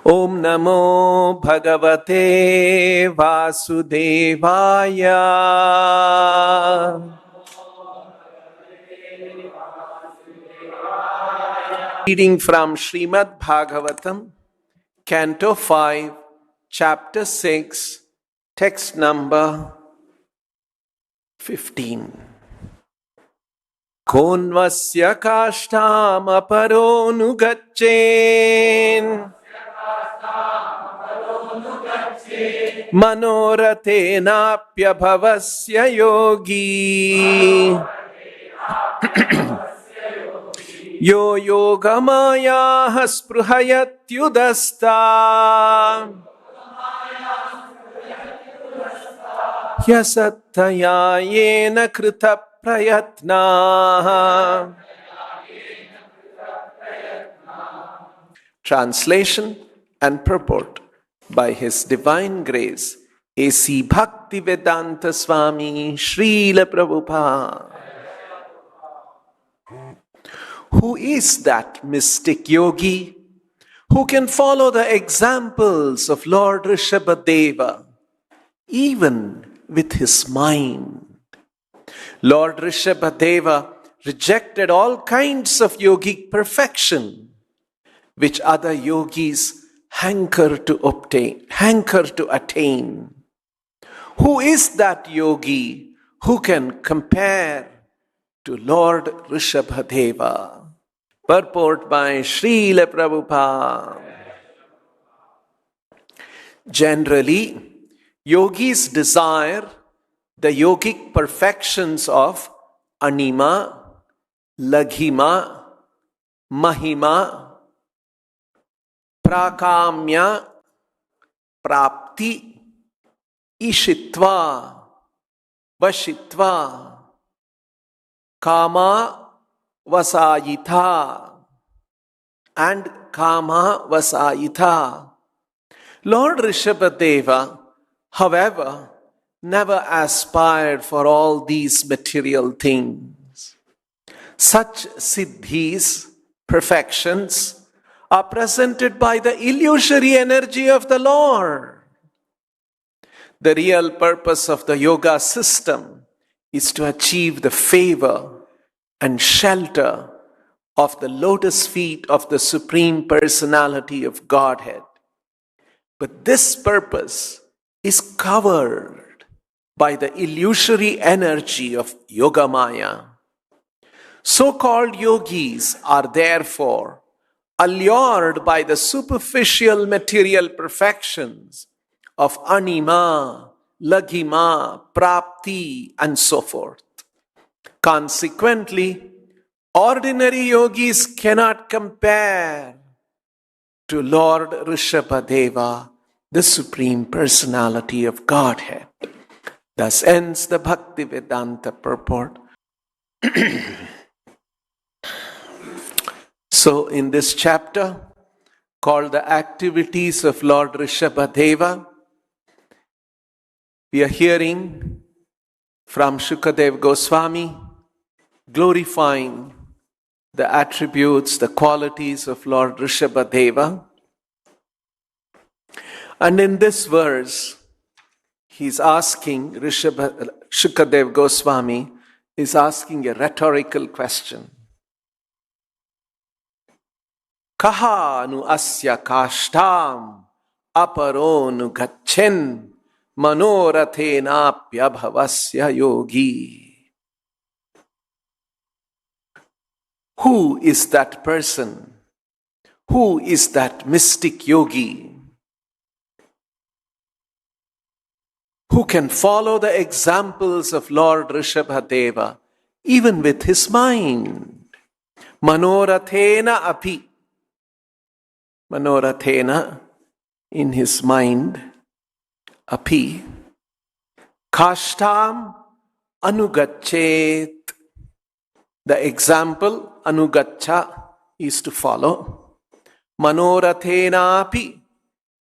Om Namo Bhagavate Vasudevaya. Reading from Srimad Bhagavatam, Canto 5, Chapter 6, text number 15. Konvasya kashtam aparonugacchen manoratenapyabhavasya yogi yo yogamaya spruhayatyudasta yasattaya yena krita prayatna. Translation and purport by His Divine Grace A.C. Bhaktivedanta Swami Srila Prabhupada. Who is that mystic yogi who can follow the examples of Lord Rishabhadeva even with his mind? Lord Rishabhadeva rejected all kinds of yogic perfection which other yogis hanker to attain. Who is that yogi who can compare to Lord Rishabhadeva? Purport by Srila Prabhupada. Generally, yogis desire the yogic perfections of anima, laghima, mahima, prakamya, prapti, ishitva, vashitva, kama vasayitha, and kama vasayitha. Lord Rishabhadeva, however, never aspired for all these material things. Such siddhis, perfections, are presented by the illusory energy of the Lord. The real purpose of the yoga system is to achieve the favor and shelter of the lotus feet of the Supreme Personality of Godhead. But this purpose is covered by the illusory energy of Yogamaya. So-called yogis are therefore allured by the superficial material perfections of anima, laghima, prapti, and so forth. Consequently, ordinary yogis cannot compare to Lord Rishabhadeva, the Supreme Personality of Godhead. Thus ends the Bhaktivedanta purport. So in this chapter, called the Activities of Lord Rishabhadeva, we are hearing from Shukadeva Goswami, glorifying the attributes, the qualities of Lord Rishabhadeva. And in this verse, he's asking, Shukadeva Goswami is asking a rhetorical question. Kaha nu asya kashtam aparo nu gacchen manorathena bhavasya yogi. Who is that person? Who is that mystic yogi who can follow the examples of Lord Rishabhadeva even with his mind? Manorathena api. Manorathena, in his mind, api. Kashtam anugachet. The example, anugacha, is to follow. Manorathena api.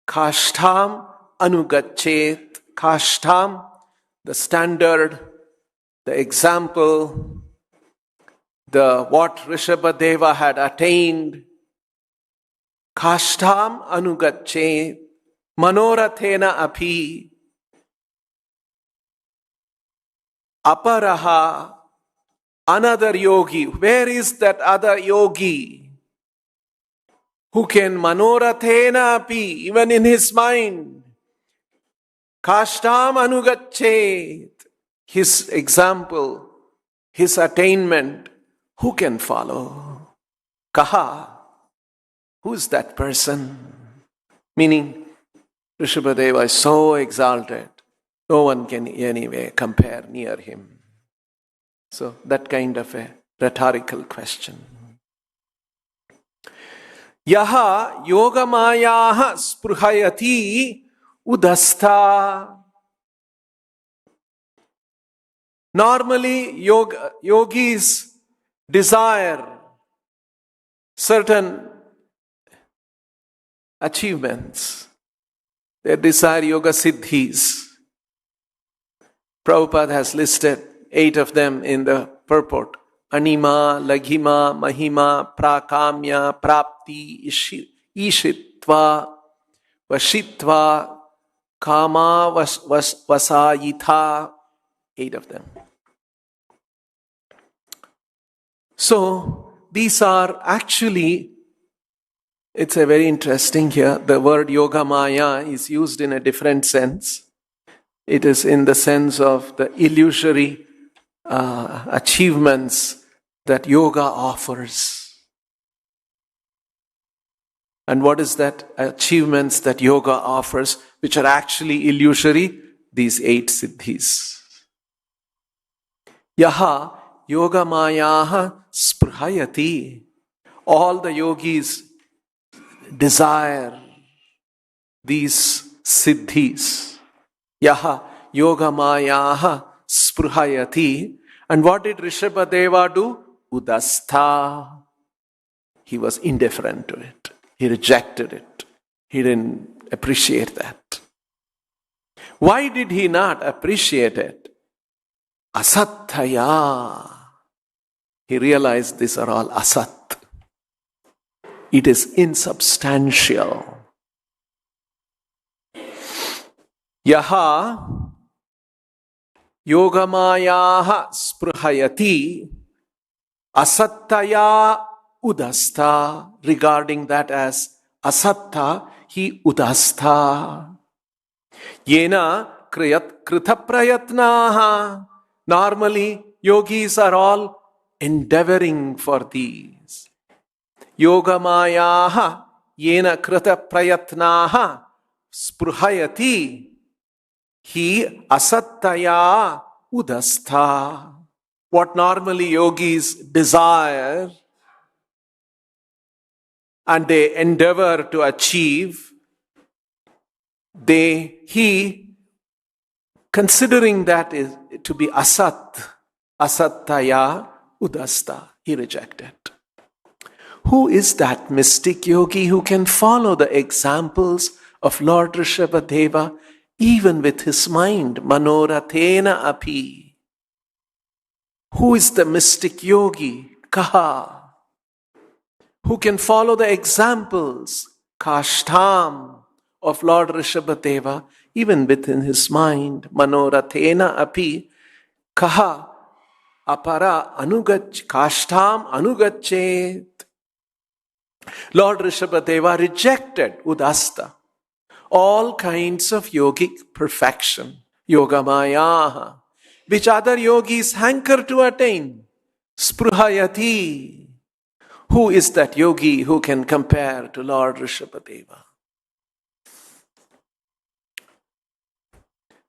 Kashtam anugachet. Kashtam, the standard, the example, what Rishabhadeva had attained, kashtam anugachet manorathena api aparaha. Another yogi. Where is that other yogi who can manorathena api, even in his mind, kashtam anugachet, his example, his attainment, who can follow? Kaha? Who is that person? Meaning, Rishabhadeva is so exalted, no one can anyway compare near him. So, that kind of a rhetorical question. Yaha yogamayaha spruhayati udastha. Normally, yogis desire certain achievements. They desire yoga siddhis. Prabhupada has listed 8 of them in the purport. Anima, Laghima, Mahima, Prakamya, Prapti, Ishitva, Vashitva, Kama, Vasayitha. 8 of them. So, these are actually, it's a very interesting here. The word Yoga Maya is used in a different sense. It is in the sense of the illusory achievements that yoga offers. And what is that achievements that yoga offers, which are actually illusory? These 8 siddhis. Yaha yoga mayaha sprahayati. All the yogis desire these siddhis. Yaha yoga mayaha spruhayati. And what did Rishabhadeva do? Udastha. He was indifferent to it. He rejected it. He didn't appreciate that. Why did he not appreciate it? Asattaya. He realized these are all asat. It is insubstantial. Yaha yogamayaha spruhayati asattaya udastha. Regarding that as asatta, he udastha. Yena krita prayatnaha. Normally, yogis are all endeavoring for these. Yogamayaha yena krita prayatnaha spruhayati. He asattaya udastha. What normally yogis desire and they endeavor to achieve, he considering that is to be asattaya udastha, he rejected. Who is that mystic yogi who can follow the examples of Lord Rishabhadeva even with his mind? Manorathena api. Who is the mystic yogi? Kaha. Who can follow the examples, kashtam, of Lord Rishabhadeva even within his mind? Manorathena api. Kaha apara kashtam anugachet. Lord Rishabhadeva rejected udasta, all kinds of yogic perfection, yogamaya, which other yogis hanker to attain. Spruhayati. Who is that yogi who can compare to Lord Rishabhadeva?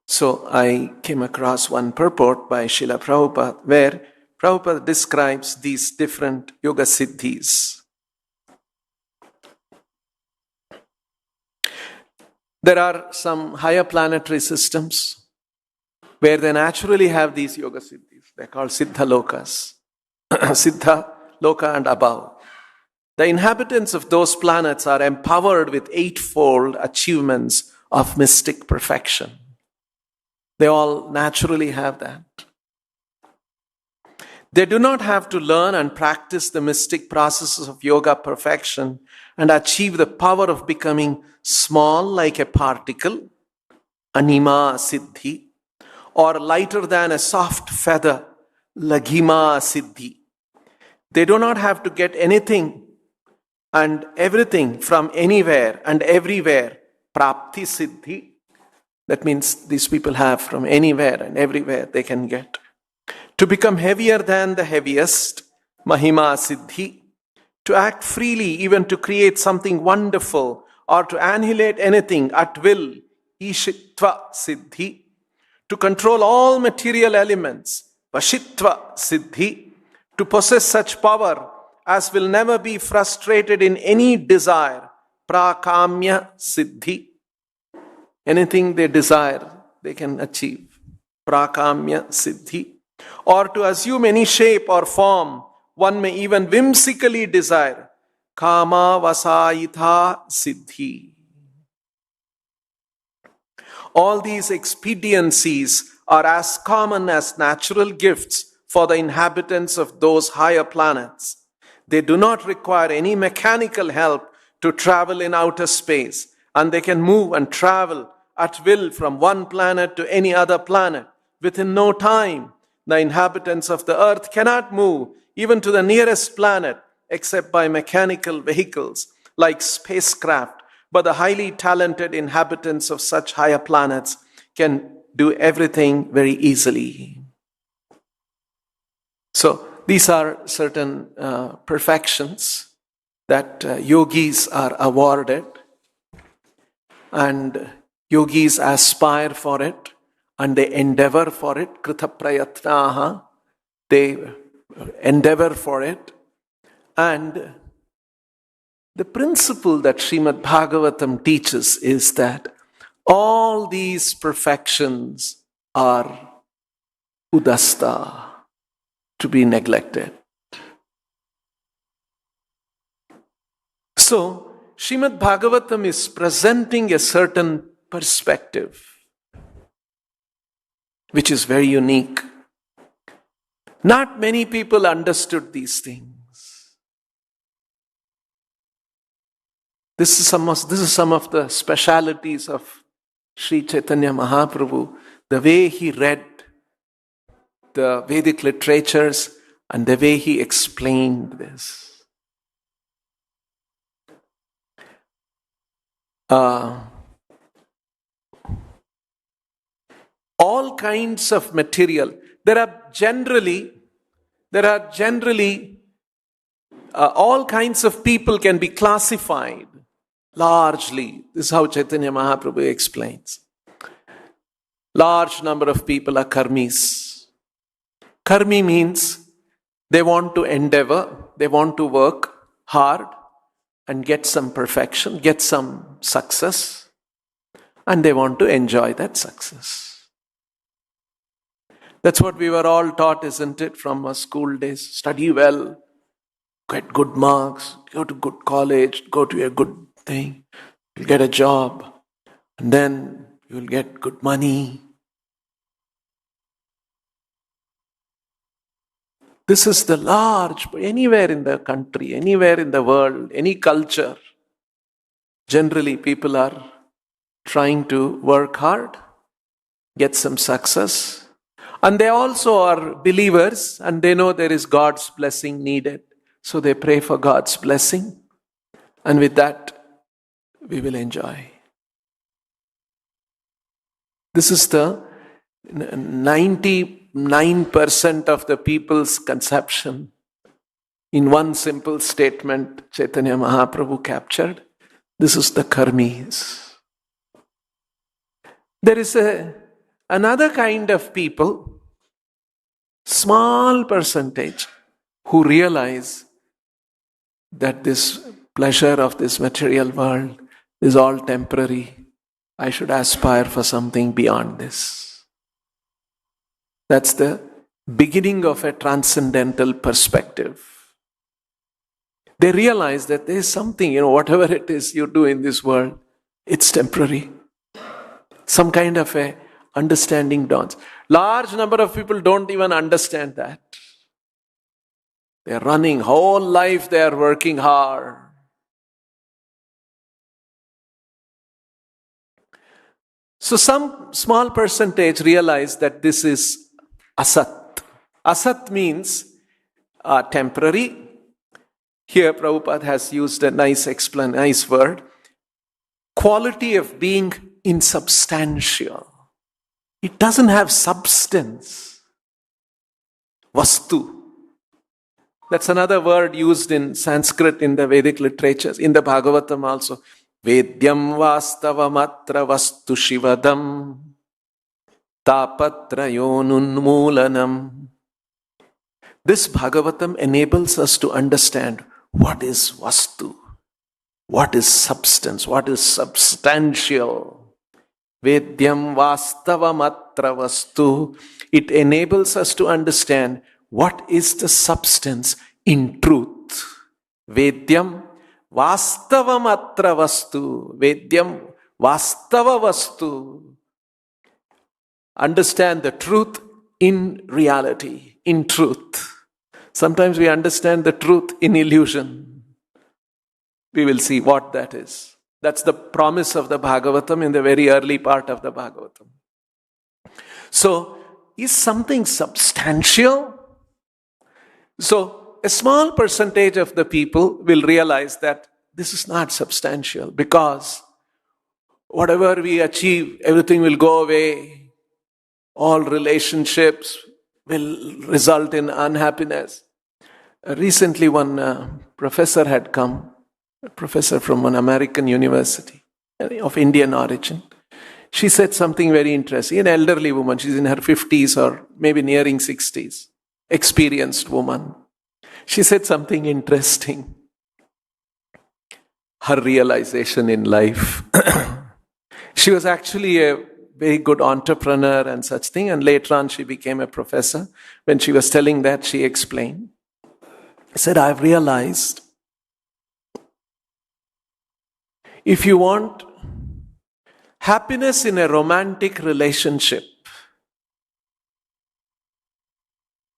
So I came across one purport by Srila Prabhupada where Prabhupada describes these different yoga siddhis. There are some higher planetary systems where they naturally have these yoga siddhis. They're called Siddha Lokas. Siddha Loka and above. The inhabitants of those planets are empowered with 8-fold achievements of mystic perfection. They all naturally have that. They do not have to learn and practice the mystic processes of yoga perfection and achieve the power of becoming small like a particle, anima siddhi, or lighter than a soft feather, laghima siddhi. They do not have to get anything and everything from anywhere and everywhere, prapti siddhi. That means these people have from anywhere and everywhere they can get. To become heavier than the heaviest, mahima siddhi. To act freely, even to create something wonderful or to annihilate anything at will, ishitva siddhi. To control all material elements, vashitva siddhi. To possess such power as will never be frustrated in any desire, prakamya siddhi. Anything they desire, they can achieve. Prakamya siddhi. Or to assume any shape or form, one may even whimsically desire. Kama vasayitha siddhi. All these expediencies are as common as natural gifts for the inhabitants of those higher planets. They do not require any mechanical help to travel in outer space, and they can move and travel at will from one planet to any other planet within no time. The inhabitants of the earth cannot move even to the nearest planet except by mechanical vehicles like spacecraft, but the highly talented inhabitants of such higher planets can do everything very easily. So these are certain perfections that yogis are awarded, and yogis aspire for it and they endeavor for it. Krita prayatnaha, they endeavor for it. And the principle that Srimad Bhagavatam teaches is that all these perfections are udasta, to be neglected. So, Srimad Bhagavatam is presenting a certain perspective, which is very unique. Not many people understood these things. This is some of the specialities of Sri Chaitanya Mahaprabhu, the way he read the Vedic literatures and the way he explained this. All kinds of material. There are generally all kinds of people can be classified largely. This is how Chaitanya Mahaprabhu explains. Large number of people are karmis. Karmi means they want to endeavor, they want to work hard and get some perfection, get some success, and they want to enjoy that success. That's what we were all taught, isn't it, from our school days? Study well, get good marks, go to good college, go to a good thing, you'll get a job, and then you'll get good money. This is the large, anywhere in the country, anywhere in the world, any culture, generally people are trying to work hard, get some success. And they also are believers and they know there is God's blessing needed. So they pray for God's blessing. And with that, we will enjoy. This is the 99% of the people's conception. In one simple statement, Chaitanya Mahaprabhu captured. This is the karmis. There is another kind of people, small percentage, who realize that this pleasure of this material world is all temporary. I should aspire for something beyond this. That's the beginning of a transcendental perspective. They realize that there is something, whatever it is you do in this world, it's temporary. Some kind of a understanding dawns. Large number of people don't even understand that. They are running whole life, they are working hard. So some small percentage realize that this is asat. Asat means temporary. Here Prabhupada has used a nice word. Quality of being insubstantial. It doesn't have substance. Vastu. That's another word used in Sanskrit in the Vedic literatures, in the Bhagavatam also. Vedyam vastavamatra vastu shivadam tapatrayonunmulanam. This Bhagavatam enables us to understand what is vastu, what is substance, what is substantial. Vedyam vastavamatra vastu. It enables us to understand what is the substance in truth. Vedyam vastavam atra vastu. Vedyam vastava vastu. Understand the truth in reality, in truth. Sometimes we understand the truth in illusion. We will see what that is. That's the promise of the Bhagavatam in the very early part of the Bhagavatam. So, is something substantial? So, a small percentage of the people will realize that this is not substantial because whatever we achieve, everything will go away. All relationships will result in unhappiness. Recently, one professor had come, a professor from an American university of Indian origin. She said something very interesting. An elderly woman, she's in her 50s or maybe nearing 60s. Experienced woman. She said something interesting. Her realization in life. She was actually a very good entrepreneur and such thing, and later on she became a professor. When she was telling that, she explained. She said, I've realized if you want happiness in a romantic relationship,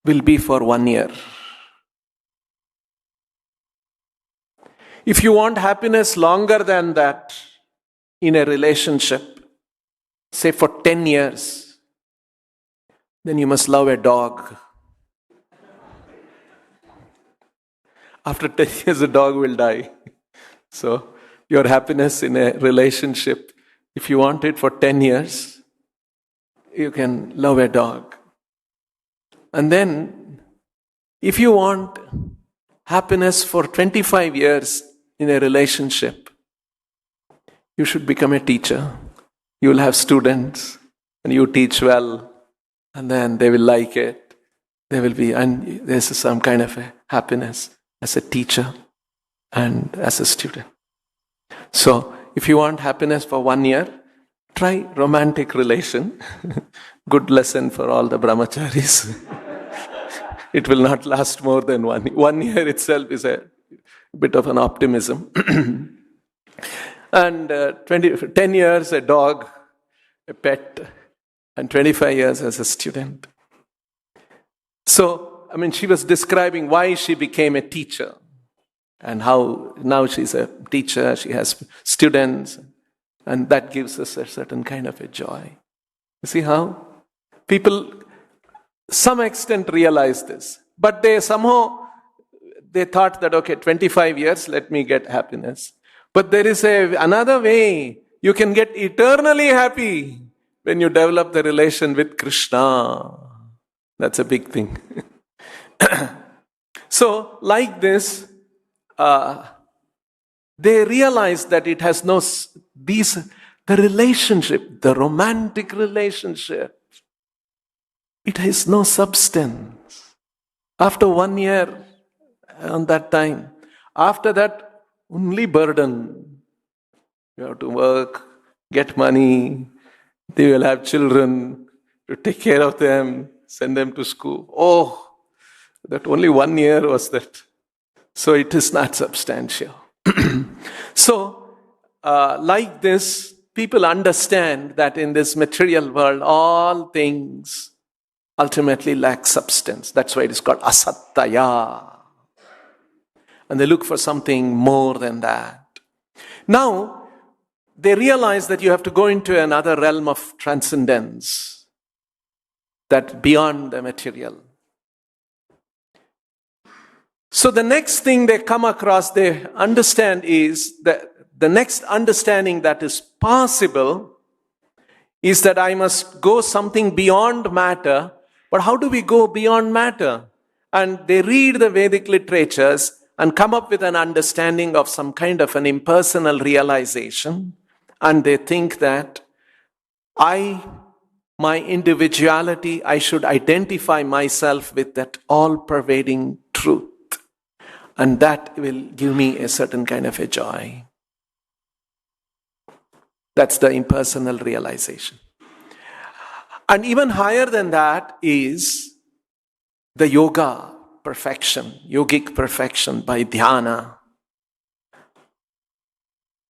will be for 1 year. If you want happiness longer than that in a relationship, say for 10 years, then you must love a dog. After 10 years, the dog will die. So, your happiness in a relationship, if you want it for 10 years, you can love a dog. And then, if you want happiness for 25 years in a relationship, you should become a teacher. You will have students, and you teach well, and then they will like it. And there's some kind of a happiness as a teacher and as a student. So, if you want happiness for 1 year, try romantic relation. Good lesson for all the brahmacharis. It will not last more than 1 year. 1 year itself is a bit of an optimism. And 10 years a dog, a pet, and 25 years as a student. So, she was describing why she became a teacher and how now she's a teacher, she has students, and that gives us a certain kind of a joy. You see how people, some extent, realize this, but they thought that, okay, 25 years, let me get happiness. But there is another way. You can get eternally happy when you develop the relation with Krishna. That's a big thing. So, like this, they realize that it has the relationship, the romantic relationship, it has no substance. After 1 year, on that time, after that, only burden. You have to work, get money, they will have children, to take care of them, send them to school. Oh, that only 1 year was that. So it is not substantial. So, like this, people understand that in this material world, all things ultimately lack substance. That's why it is called asattaya. And they look for something more than that. Now, they realize that you have to go into another realm of transcendence, that beyond the material. So the next thing they come across, they understand is that the next understanding that is possible is that I must go something beyond matter. But how do we go beyond matter? And they read the Vedic literatures and come up with an understanding of some kind of an impersonal realization. And they think that my individuality, I should identify myself with that all-pervading truth. And that will give me a certain kind of a joy. That's the impersonal realization. And even higher than that is the yoga perfection, yogic perfection by dhyana.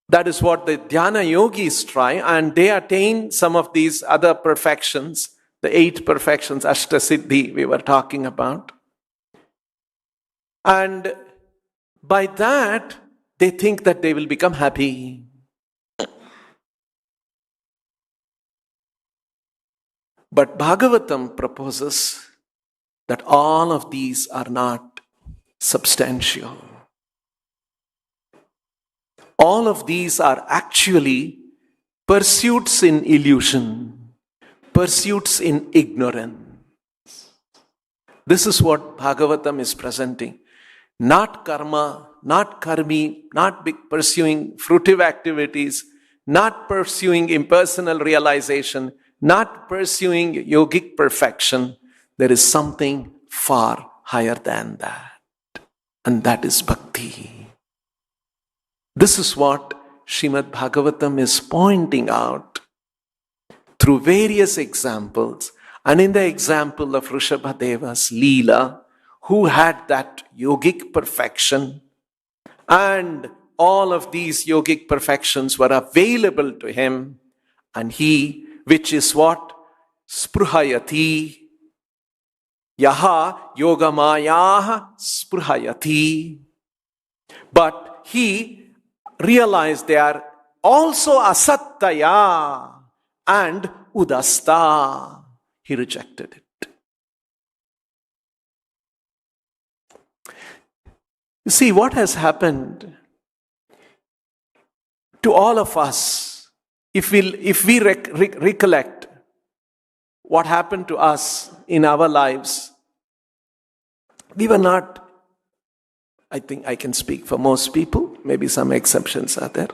That is what the dhyana yogis try, and they attain some of these other perfections, the 8 perfections, Ashtasiddhi we were talking about. And by that, they think that they will become happy. But Bhagavatam proposes that all of these are not substantial. All of these are actually pursuits in illusion, pursuits in ignorance. This is what Bhagavatam is presenting. Not karma, not karmi, not pursuing fruitive activities, not pursuing impersonal realization, not pursuing yogic perfection. There is something far higher than that. And that is bhakti. This is what Srimad Bhagavatam is pointing out through various examples. And in the example of Rishabhadeva's Leela, who had that yogic perfection, and all of these yogic perfections were available to him, and he, which is what? Spruhayati. Yaha yogamayah spruhayati. But he realized they are also asattaya and udasta. He rejected it. You see, what has happened to all of us, if we recollect what happened to us in our lives, we were not, I think I can speak for most people, maybe some exceptions are there.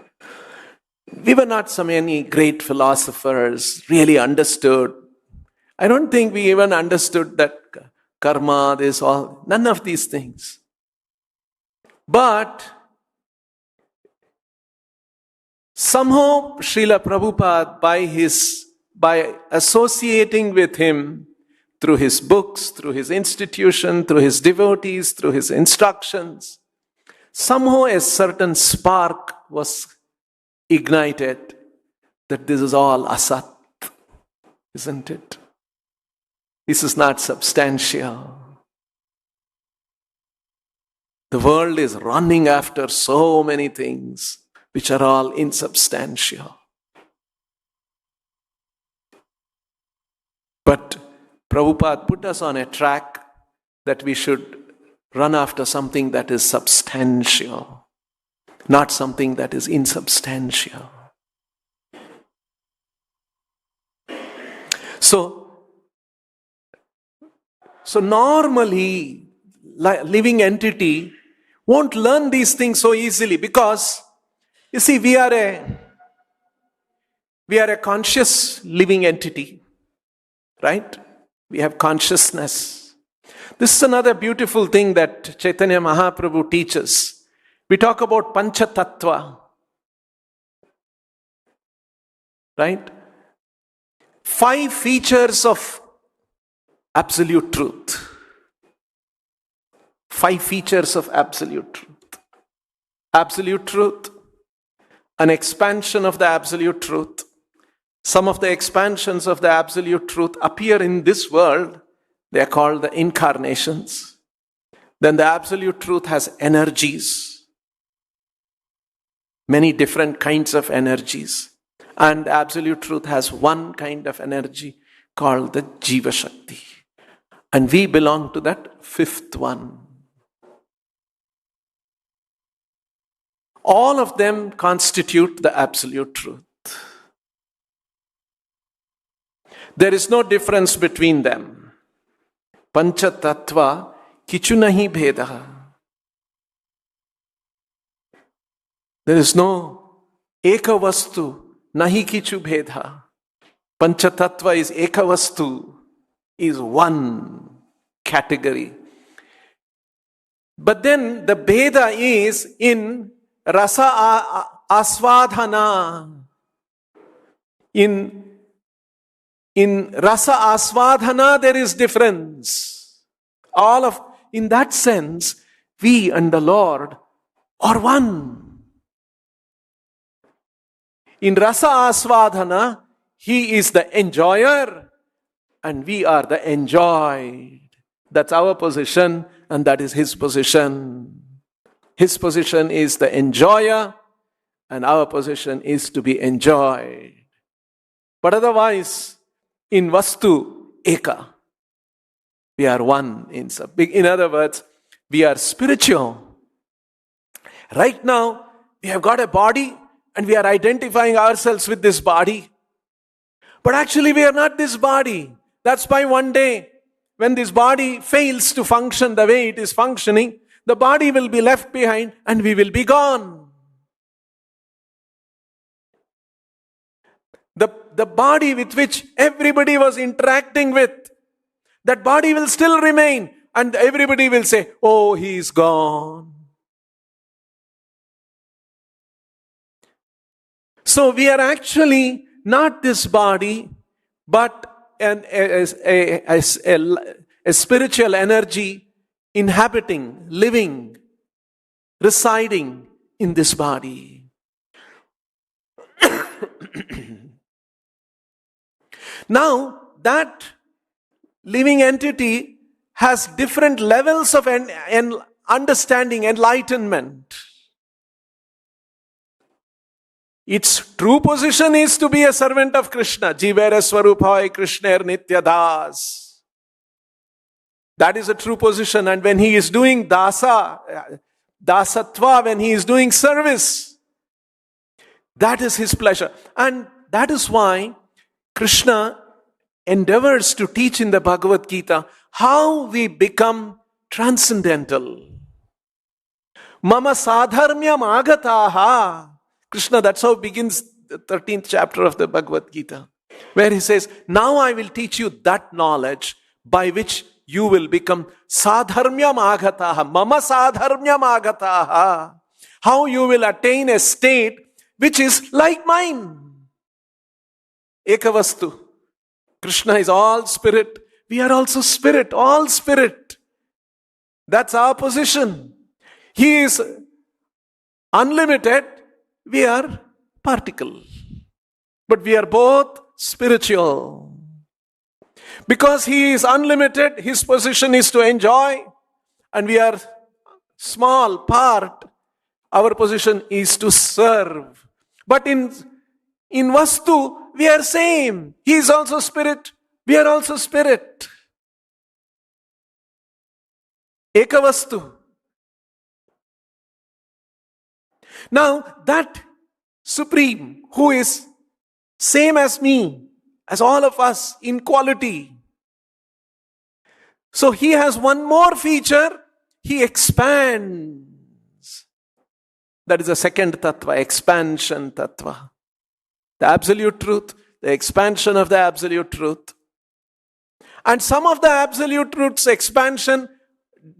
We were not so many great philosophers, really understood. I don't think we even understood that karma, this, all, none of these things. But somehow Srila Prabhupada, by associating with him through his books, through his institution, through his devotees, through his instructions, somehow a certain spark was ignited that this is all asat, isn't it? This is not substantial. The world is running after so many things which are all insubstantial. But Prabhupada put us on a track that we should run after something that is substantial, not something that is insubstantial. So normally, living entity won't learn these things so easily because, you see, we are a conscious living entity, right? We have consciousness. This is another beautiful thing that Chaitanya Mahaprabhu teaches. We talk about Pancha Tattva, right? 5 features of absolute truth. 5 features of absolute truth. Absolute truth, an expansion of the absolute truth. Some of the expansions of the absolute truth appear in this world. They are called the incarnations. Then the absolute truth has energies. many different kinds of energies. And Absolute Truth has one kind of energy called the Jiva Shakti. And we belong to that fifth one. All of them constitute the Absolute Truth. There is no difference between them. Pancha Tattva kichu nahi bheda. There is no eka vastu nahi kichu bheda. Pancha Tattva is eka vastu, is one category. But then the bheda is in rasa asvadhana. In rasa asvadhana there is difference. In that sense, we and the Lord are one. In rasa asvadhana, He is the enjoyer and we are the enjoyed. That's our position and that is His position. His position is the enjoyer and our position is to be enjoyed. But otherwise, in Vastu, Eka, we are one. In other words, we are spiritual. Right now, we have got a body and we are identifying ourselves with this body. But actually, we are not this body. That's why one day, when this body fails to function the way it is functioning, the body will be left behind and we will be gone. The body with which everybody was interacting with, that body will still remain and everybody will say, oh, he's gone. So we are actually not this body, but a spiritual energy inhabiting, living, residing in this body. Now, that living entity has different levels of understanding, enlightenment. Its true position is to be a servant of Krishna. Jivere Swaruphay Krishner Nitya Das. That is a true position. And when he is doing Dasa, Dasatva, when he is doing service, that is his pleasure. And that is why Krishna endeavors to teach in the Bhagavad Gita how we become transcendental. Mama sadharmyam agataha. Krishna, that's how begins the 13th chapter of the Bhagavad Gita, where he says, now I will teach you that knowledge by which you will become sadharmyam agataha. Mama sadharmyam agataha. How you will attain a state which is like mine. Ekavastu. Krishna is all spirit. We are also spirit, all spirit. That's our position. He is unlimited. We are particle. But we are both spiritual. Because he is unlimited, his position is to enjoy. And we are small part. Our position is to serve. But in Vastu, we are same. He is also spirit. We are also spirit. Ekavastu. Now, that Supreme, who is same as me, as all of us in quality. So he has one more feature. He expands. That is the second tattva, expansion tattva. The absolute truth, the expansion of the absolute truth. And some of the absolute truth's expansion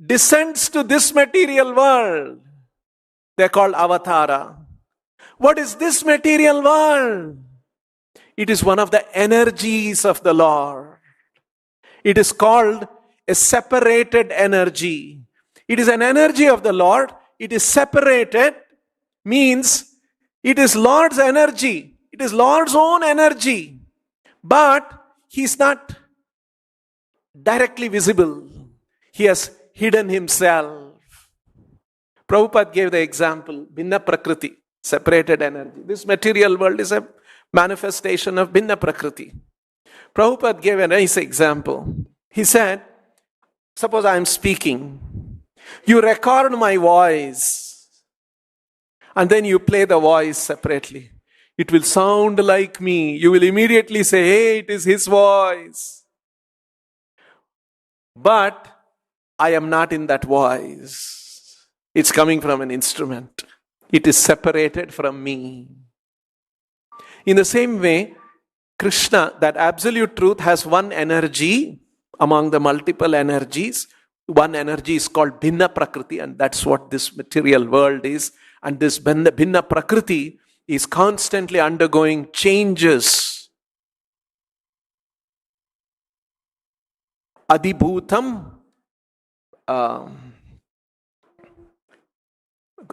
descends to this material world. They're called avatara. What is this material world? It is one of the energies of the Lord. It is called a separated energy. It is an energy of the Lord. It is separated, means it is Lord's energy. It is Lord's own energy. But he is not directly visible. He has hidden himself. Prabhupada gave the example, Bhinna Prakriti. separated energy. This material world is a manifestation of Bhinna Prakriti. Prabhupada gave a nice example. He said, suppose I am speaking. You record my voice and then you play the voice separately. It will sound like me. You will immediately say, hey, it is his voice. But I am not in that voice. It's coming from an instrument. It is separated from me. In the same way, Krishna, that absolute truth, has one energy among the multiple energies. One energy is called Bhinna Prakriti, and that's what this material world is. And this Bhinna Prakriti is constantly undergoing changes. Adibhutam,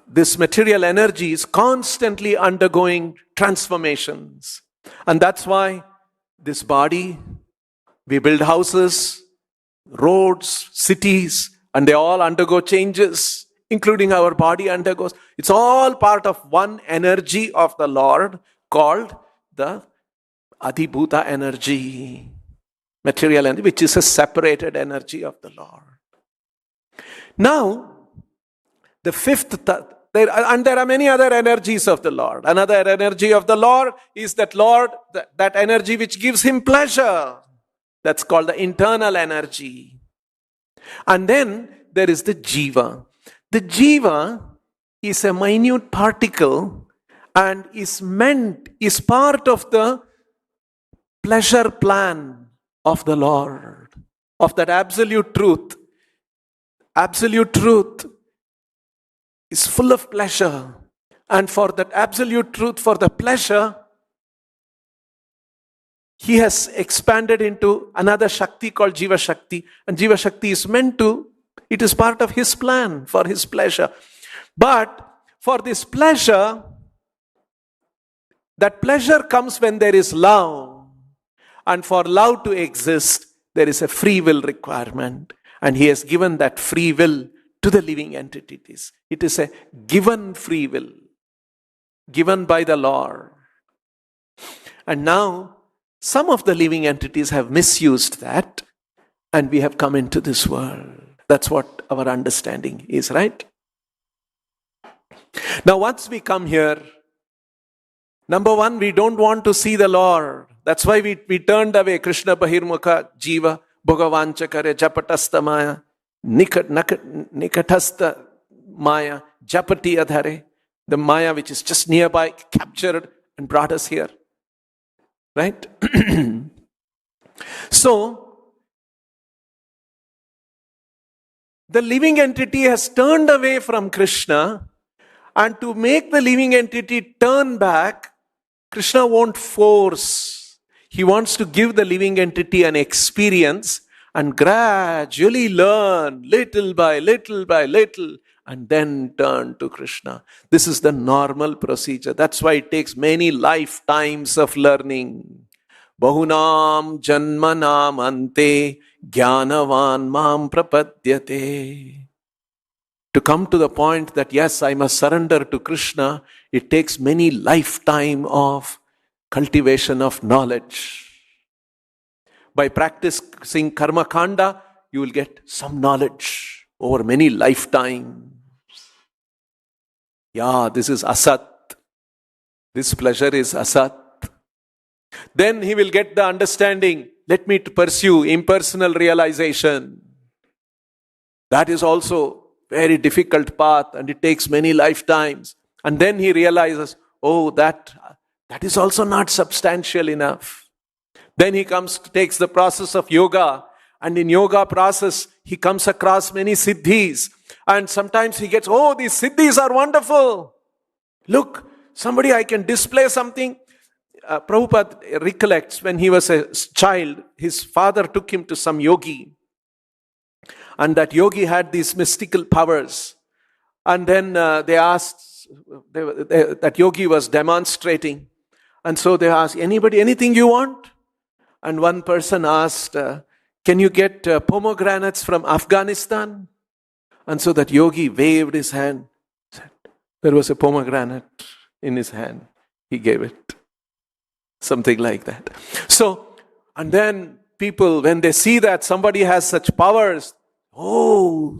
this material energy is constantly undergoing transformations. And that's why this body, we build houses, roads, cities, and they all undergo changes, including our body undergoes. It's all part of one energy of the Lord called the Adibhuta energy, material energy, which is a separated energy of the Lord. Now, the fifth, there are many other energies of the Lord. Another energy of the Lord is that energy which gives him pleasure. That's called the internal energy. And then there is the Jiva. The Jiva is a minute particle and is part of the pleasure plan of the Lord, of that absolute truth. Absolute truth is full of pleasure. And for that absolute truth, for the pleasure, he has expanded into another Shakti called Jiva Shakti. And Jiva Shakti is it is part of his plan for his pleasure. But for this pleasure, that pleasure comes when there is love. And for love to exist, there is a free will requirement. And he has given that free will to the living entities. It is a given free will, given by the Lord. And now, some of the living entities have misused that, and we have come into this world. That's what our understanding is, right? Now, once we come here, number one, we don't want to see the Lord. That's why we turned away. Krishna Bahirmukha Jiva Bhogavanchakare Japatasta Maya Nikatasta Maya Japati Adhare. The Maya which is just nearby captured and brought us here. Right? So, the living entity has turned away from Krishna, and to make the living entity turn back, Krishna won't force. He wants to give the living entity an experience and gradually learn little by little by little and then turn to Krishna. This is the normal procedure. That's why it takes many lifetimes of learning. Bahunam janmanam ante jnanavan mam prapadyate. To come to the point that yes, I must surrender to Krishna, it takes many lifetime of cultivation of knowledge. By practicing karma kanda, you will get some knowledge over many lifetimes. Yeah, this is asat. This pleasure is asat. Then he will get the understanding, let me pursue impersonal realization. That is also very difficult path and it takes many lifetimes. And then he realizes, oh, that is also not substantial enough. Then he takes the process of yoga, and in yoga process, he comes across many siddhis. And sometimes he gets, oh, these siddhis are wonderful. Look, I can display something. Prabhupada recollects when he was a child, his father took him to some yogi. And that yogi had these mystical powers. And then they asked, that yogi was demonstrating. And so they asked, anybody, anything you want? And one person asked, can you get pomegranates from Afghanistan? And so that yogi waved his hand. Said, there was a pomegranate in his hand. He gave it. Something like that. So, and then people, when they see that somebody has such powers, oh,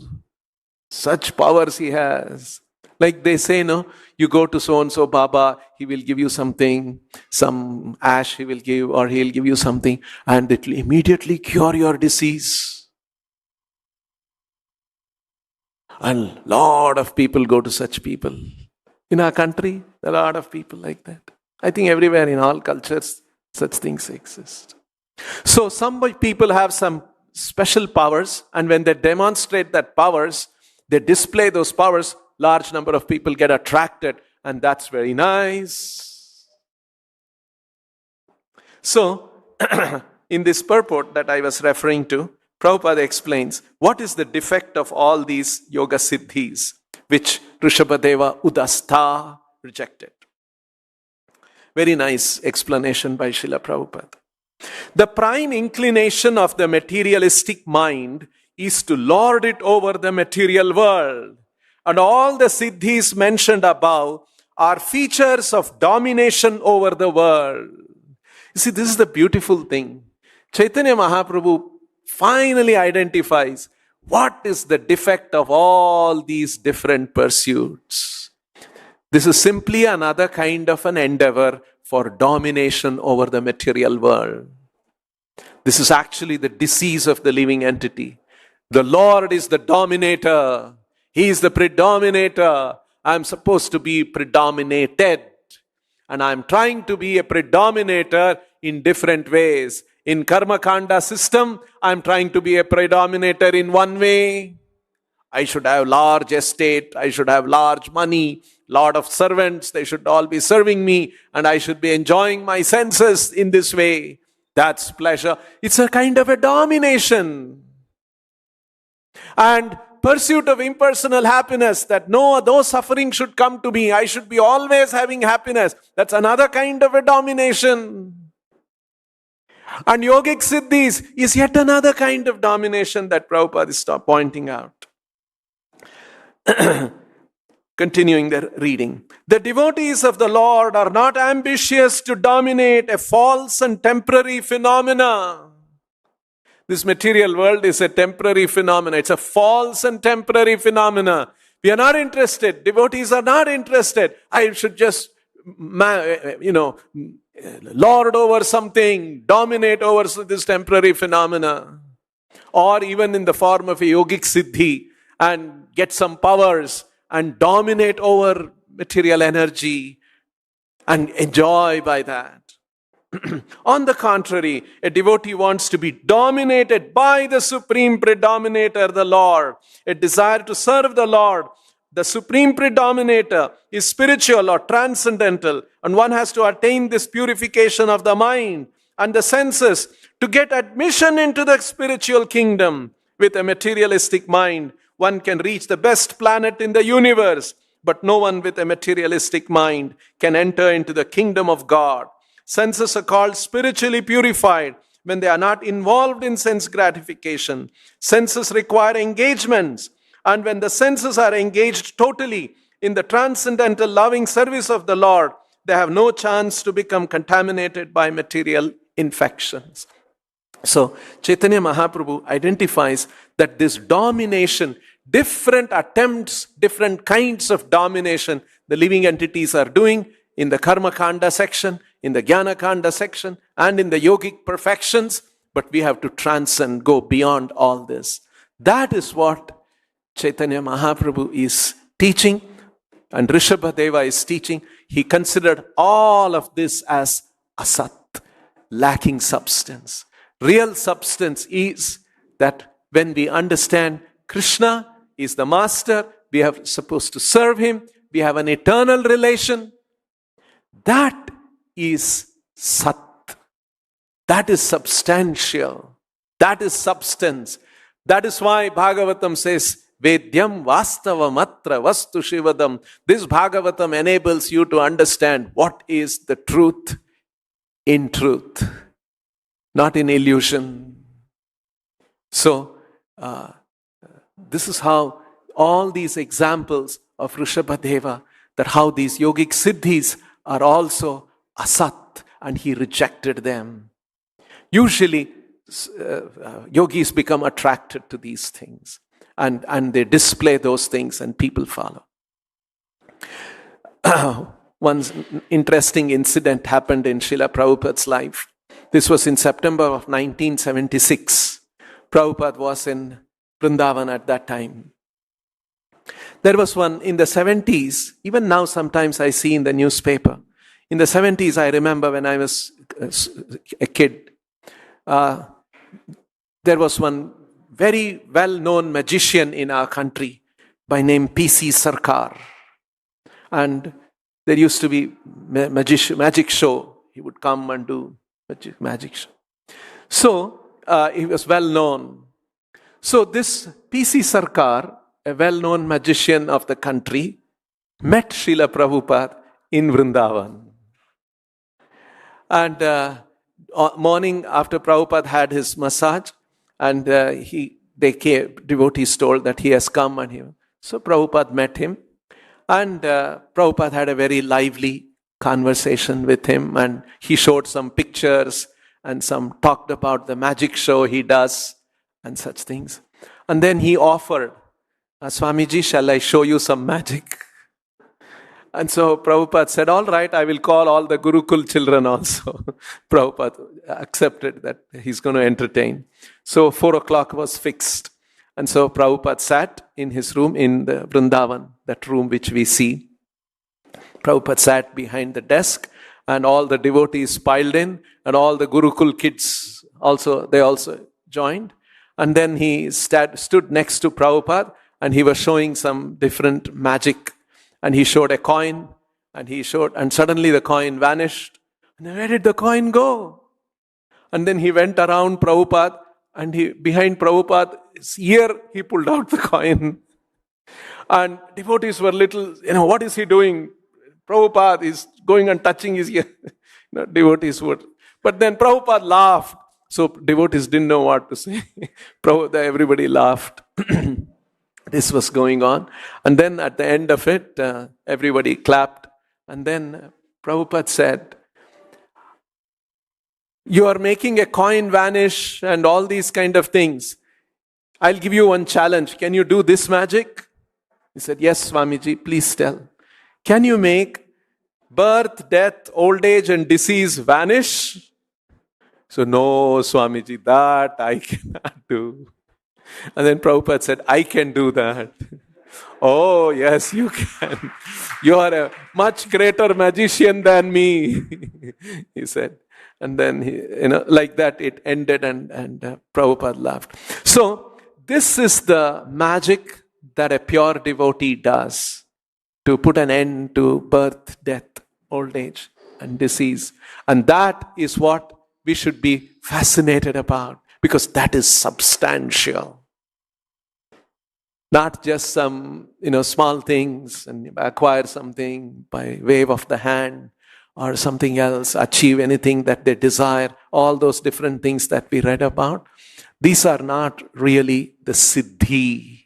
such powers he has. Like they say, no, you go to so-and-so Baba, he will give you something, some ash he will give, or he'll give you something, and it will immediately cure your disease. And a lot of people go to such people. In our country, there are a lot of people like that. I think everywhere in all cultures, such things exist. So some people have some special powers, and when they demonstrate that powers, they display those powers, large number of people get attracted, and that's very nice. So, in this purport that I was referring to, Prabhupada explains what is the defect of all these yoga siddhis, which Rishabhadeva Udasta rejected. Very nice explanation by Srila Prabhupada. The prime inclination of the materialistic mind is to lord it over the material world. And all the siddhis mentioned above are features of domination over the world. You see, this is the beautiful thing. Chaitanya Mahaprabhu finally identifies what is the defect of all these different pursuits. This is simply another kind of an endeavor for domination over the material world. This is actually the disease of the living entity. The Lord is the dominator. He is the predominator. I am supposed to be predominated. And I am trying to be a predominator in different ways. In Karma Kanda system, I am trying to be a predominator in one way. I should have large estate. I should have large money. Lot of servants. They should all be serving me. And I should be enjoying my senses in this way. That's pleasure. It's a kind of a domination. And pursuit of impersonal happiness, that no suffering should come to me. I should be always having happiness. That's another kind of a domination. And yogic siddhis is yet another kind of domination that Prabhupada is pointing out. Continuing the reading. The devotees of the Lord are not ambitious to dominate a false and temporary phenomena. This material world is a temporary phenomena. It's a false and temporary phenomena. We are not interested. Devotees are not interested. I should just, lord over something, dominate over this temporary phenomena. Or even in the form of a yogic siddhi and get some powers and dominate over material energy and enjoy by that. On the contrary, a devotee wants to be dominated by the Supreme Predominator, the Lord. A desire to serve the Lord. The Supreme Predominator is spiritual or transcendental, and one has to attain this purification of the mind and the senses to get admission into the spiritual kingdom. With a materialistic mind, one can reach the best planet in the universe, but no one with a materialistic mind can enter into the kingdom of God. Senses are called spiritually purified when they are not involved in sense gratification. Senses require engagements, and when the senses are engaged totally in the transcendental loving service of the Lord, they have no chance to become contaminated by material infections. So, Chaitanya Mahaprabhu identifies that this domination, different attempts, different kinds of domination the living entities are doing in the Karma Kanda section, in the Jnana Kanda section, and in the yogic perfections, but we have to transcend, go beyond all this. That is what Chaitanya Mahaprabhu is teaching, and Rishabhadeva is teaching. He considered all of this as asat, lacking substance. Real substance is that when we understand Krishna is the master, we are supposed to serve him, we have an eternal relation. That is sat. That is substantial. That is substance. That is why Bhagavatam says, Vedyam vastavamatra vastu shivadam. This Bhagavatam enables you to understand what is the truth in truth, not in illusion. So, this is how all these examples of Rishabhadeva, that how these yogic siddhis are also asat, and he rejected them. Usually, yogis become attracted to these things, and they display those things, and people follow. One interesting incident happened in Srila Prabhupada's life. This was in September of 1976. Prabhupada was in Vrindavan at that time. There was one in the 70s, even now sometimes I see in the newspaper. In the 70s, I remember when I was a kid, there was one very well-known magician in our country by name P.C. Sarkar. And there used to be magic show. He would come and do magic show. So, he was well-known. So this P.C. Sarkar, a well-known magician of the country, met Srila Prabhupada in Vrindavan. And morning after Prabhupada had his massage, and devotees told that he has come, and so Prabhupada met him, and Prabhupada had a very lively conversation with him, and he showed some pictures and some talked about the magic show he does and such things. And then he offered, Swamiji, shall I show you some magic? And so Prabhupada said, all right, I will call all the Gurukul children also. Prabhupada accepted that he's going to entertain. So 4 o'clock was fixed. And so Prabhupada sat in his room in the Vrindavan, that room which we see. Prabhupada sat behind the desk, and all the devotees piled in, and all the Gurukul kids they also joined. And then he stood next to Prabhupada, and he was showing some different magic. And he showed a coin, and suddenly the coin vanished. And where did the coin go? And then he went around Prabhupada, and behind Prabhupada's ear, he pulled out the coin. And devotees were what is he doing? Prabhupada is going and touching his ear. Devotees would. But then Prabhupada laughed. So devotees didn't know what to say. Everybody laughed. This was going on. And then at the end of it, everybody clapped. And then Prabhupada said, you are making a coin vanish and all these kind of things. I'll give you one challenge. Can you do this magic? He said, yes, Swamiji, please tell. Can you make birth, death, old age and disease vanish? So, no, Swamiji, that I cannot do. And then Prabhupada said, I can do that. Oh, yes, you can. You are a much greater magician than me, he said. And then, like that it ended, and Prabhupada laughed. So, this is the magic that a pure devotee does to put an end to birth, death, old age, and disease. And that is what we should be fascinated about, because that is substantial. Not just some, small things and acquire something by wave of the hand or something else, achieve anything that they desire, all those different things that we read about. These are not really the siddhi.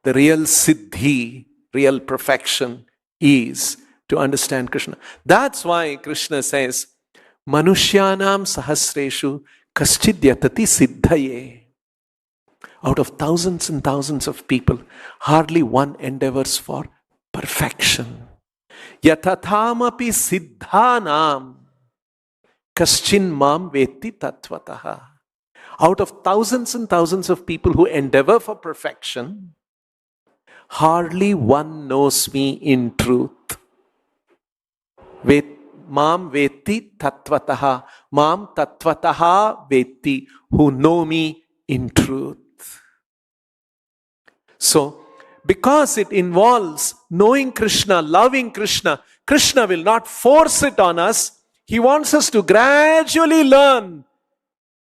The real siddhi, real perfection is to understand Krishna. That's why Krishna says, Manushyanam sahasreshu kaschidyatati siddhaye. Out of thousands and thousands of people, hardly one endeavors for perfection. Yatatamapi siddhanam kaschin mam veti tatvataha. Out of thousands and thousands of people who endeavor for perfection, hardly one knows me in truth. Mam veti tatvataha. Mam tatvataha veti. Who know me in truth. So, because it involves knowing Krishna, loving Krishna, Krishna will not force it on us. He wants us to gradually learn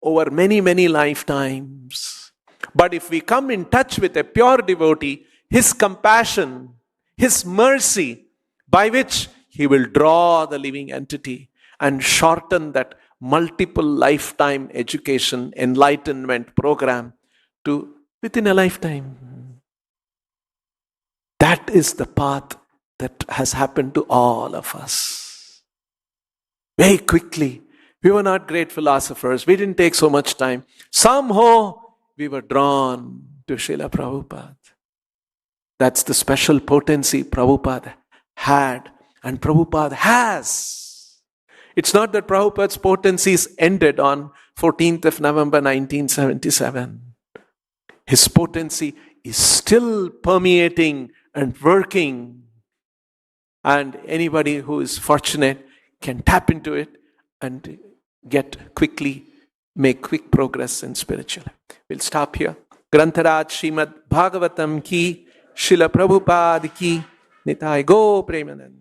over many, many lifetimes. But if we come in touch with a pure devotee, his compassion, his mercy, by which he will draw the living entity and shorten that multiple lifetime education, enlightenment program to within a lifetime. That is the path that has happened to all of us. Very quickly. We were not great philosophers. We didn't take so much time. Somehow we were drawn to Srila Prabhupada. That's the special potency Prabhupada had and Prabhupada has. It's not that Prabhupada's potencies ended on 14th of November 1977. His potency is still permeating and working. And anybody who is fortunate can tap into it and make quick progress in spiritual. We'll stop here. Grantharaj Srimad Bhagavatam ki, Srila Prabhupada ki, Nitai Go Premanand.